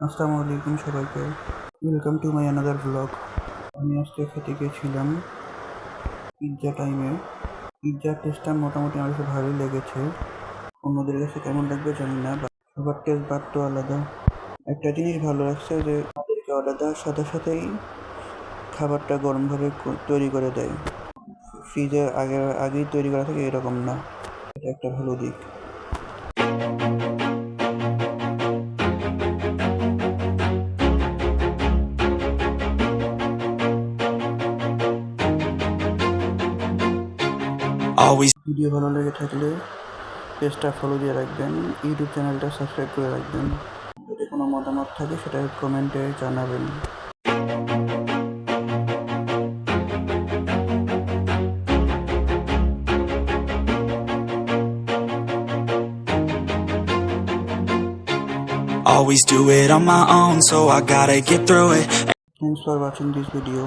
আসসালামু আলাইকুম সবাইকে। Welcome to my another blog. আমি আজকে খেতে গিয়েছিলাম পিৎজা টাইমে। পিৎজার টেস্টটা মোটামুটি আমার কাছে ভালোই লেগেছে। অন্যদের কাছে কেমন লাগবে জানি না, সবার টেস্ট বাদ তো আলাদা। একটা জিনিস ভালো লাগছে যে আমাদেরকে অর্ডার দেওয়ার সাথে সাথেই খাবারটা গরমভাবে তৈরি করে দেয়। ফ্রিজে আগেই তৈরি করা থাকে এরকম না, এটা একটা ভালো দিক। ভিডিও ভালো লেগে থাকলে পেজটা ফলো দিয়ে রাখবেন, ইউটিউব চ্যানেলটা সাবস্ক্রাইব করে রাখবেন। যদি কোনো মতামত থাকে সেটা কমেন্টে জানাবেন। Always do it on my own, so I gotta get through it. Thanks for watching this video.